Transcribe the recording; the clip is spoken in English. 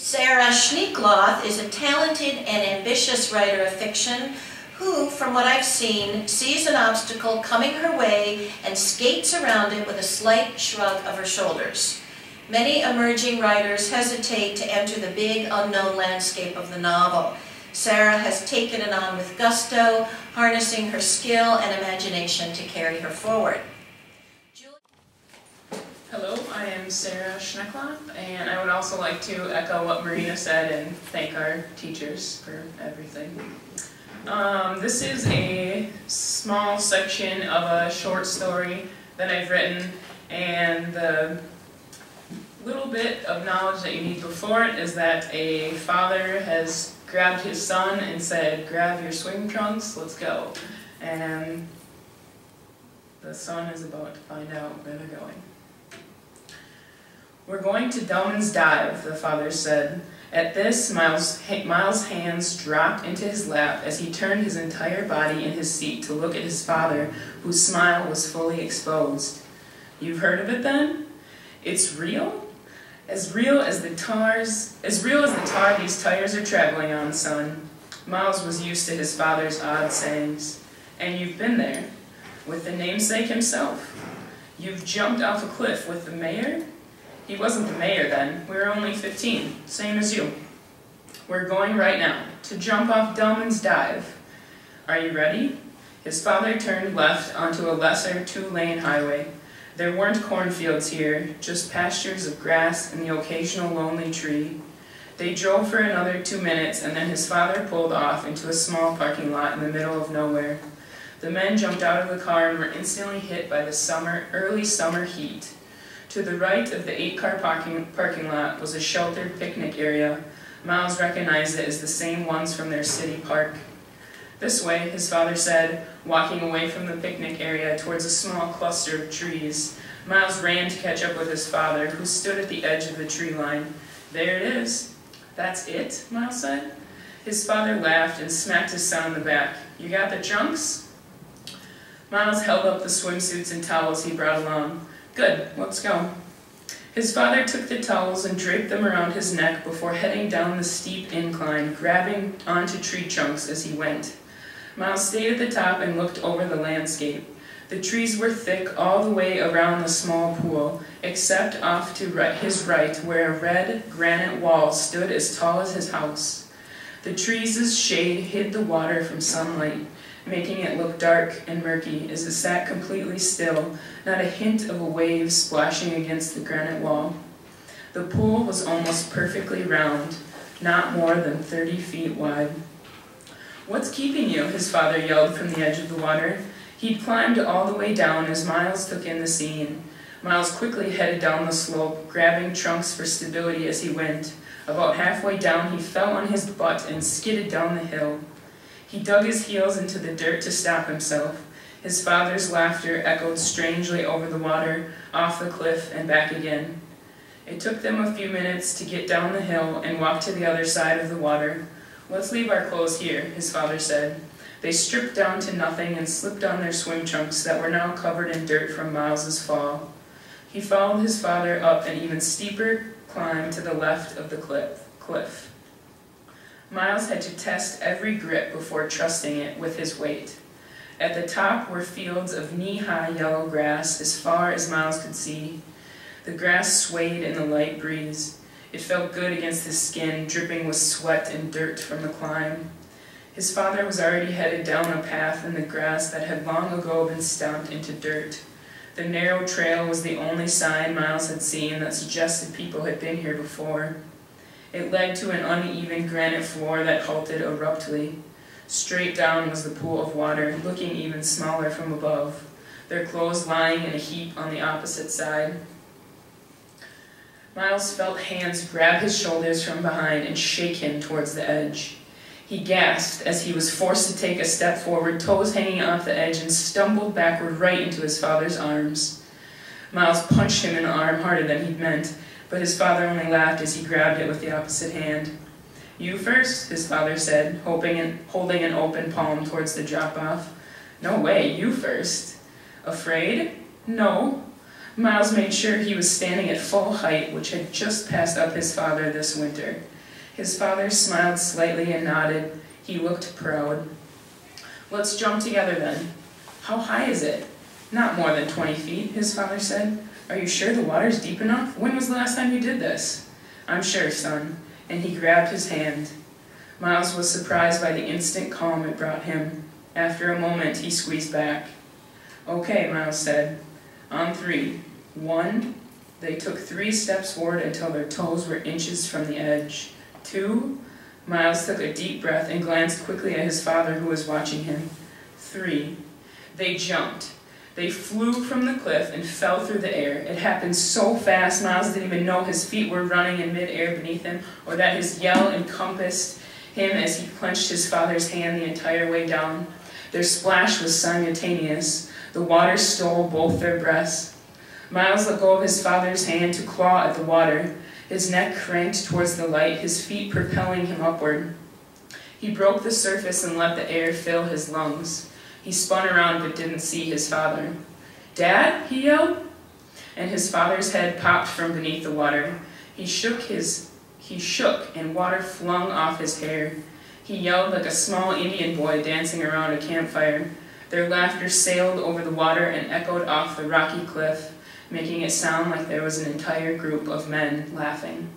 Sarah Schneekloth is a talented and ambitious writer of fiction who, from what I've seen, sees an obstacle coming her way and skates around it with a slight shrug of her shoulders. Many emerging writers hesitate to enter the big unknown landscape of the novel. Sarah has taken it on with gusto, harnessing her skill and imagination to carry her forward. Hello, I am Sarah Schneekloth, and I would also like to echo what Marina said and thank our teachers for everything. This is a small section of a short story that I've written, and the little bit of knowledge that you need before it is that a father has grabbed his son and said, "Grab your swim trunks, let's go." And the son is about to find out where they're going. "We're going to Delman's Dive," the father said. At this, Miles' hands dropped into his lap as he turned his entire body in his seat to look at his father, whose smile was fully exposed. "You've heard of it then? It's real? As real as the tar these tires are traveling on, son." Miles was used to his father's odd sayings. "And you've been there, with the namesake himself. You've jumped off a cliff with the mayor?" "He wasn't the mayor then. We were only 15, same as you. We're going right now, to jump off Delman's Dive. Are you ready?" His father turned left onto a lesser two-lane highway. There weren't cornfields here, just pastures of grass and the occasional lonely tree. They drove for another 2 minutes, and then his father pulled off into a small parking lot in the middle of nowhere. The men jumped out of the car and were instantly hit by the early summer heat. To the right of the 8-car parking lot was a sheltered picnic area. Miles recognized it as the same ones from their city park. "This way," his father said, walking away from the picnic area towards a small cluster of trees. Miles ran to catch up with his father, who stood at the edge of the tree line. "There it is." "That's it?" Miles said. His father laughed and smacked his son on the back. "You got the trunks?" Miles held up the swimsuits and towels he brought along. "Good, let's go." His father took the towels and draped them around his neck before heading down the steep incline, grabbing onto tree trunks as he went. Miles stayed at the top and looked over the landscape. The trees were thick all the way around the small pool, except off to his right, where a red granite wall stood as tall as his house. The trees' shade hid the water from sunlight, making it look dark and murky as it sat completely still, not a hint of a wave splashing against the granite wall. The pool was almost perfectly round, not more than 30 feet wide. "What's keeping you?" his father yelled from the edge of the water. He'd climbed all the way down as Miles took in the scene. Miles quickly headed down the slope, grabbing trunks for stability as he went. About halfway down, he fell on his butt and skidded down the hill. He dug his heels into the dirt to stop himself. His father's laughter echoed strangely over the water, off the cliff, and back again. It took them a few minutes to get down the hill and walk to the other side of the water. "Let's leave our clothes here," his father said. They stripped down to nothing and slipped on their swim trunks that were now covered in dirt from Miles's fall. He followed his father up an even steeper climb to the left of the cliff. Miles had to test every grip before trusting it with his weight. At the top were fields of knee-high yellow grass as far as Miles could see. The grass swayed in the light breeze. It felt good against his skin, dripping with sweat and dirt from the climb. His father was already headed down a path in the grass that had long ago been stomped into dirt. The narrow trail was the only sign Miles had seen that suggested people had been here before. It led to an uneven granite floor that halted abruptly. Straight down was the pool of water, looking even smaller from above, their clothes lying in a heap on the opposite side. Miles felt hands grab his shoulders from behind and shake him towards the edge. He gasped as he was forced to take a step forward, toes hanging off the edge, and stumbled backward right into his father's arms. Miles punched him in the arm harder than he'd meant, but his father only laughed as he grabbed it with the opposite hand. "You first," his father said, holding an open palm towards the drop-off. "No way, you first." "Afraid?" "No." Miles made sure he was standing at full height, which had just passed up his father this winter. His father smiled slightly and nodded. He looked proud. "Let's jump together then." "How high is it?" "Not more than 20 feet, his father said. "Are you sure the water's deep enough? When was the last time you did this?" "I'm sure, son," and he grabbed his hand. Miles was surprised by the instant calm it brought him. After a moment, he squeezed back. "Okay," Miles said. "On 3. 1. They took 3 steps forward until their toes were inches from the edge. 2. Miles took a deep breath and glanced quickly at his father, who was watching him. 3. They jumped. They flew from the cliff and fell through the air. It happened so fast, Miles didn't even know his feet were running in mid-air beneath him, or that his yell encompassed him as he clenched his father's hand the entire way down. Their splash was simultaneous. The water stole both their breaths. Miles let go of his father's hand to claw at the water. His neck cranked towards the light, his feet propelling him upward. He broke the surface and let the air fill his lungs. He spun around but didn't see his father. "Dad?" he yelled. And his father's head popped from beneath the water. He shook and water flung off his hair. He yelled like a small Indian boy dancing around a campfire. Their laughter sailed over the water and echoed off the rocky cliff, making it sound like there was an entire group of men laughing.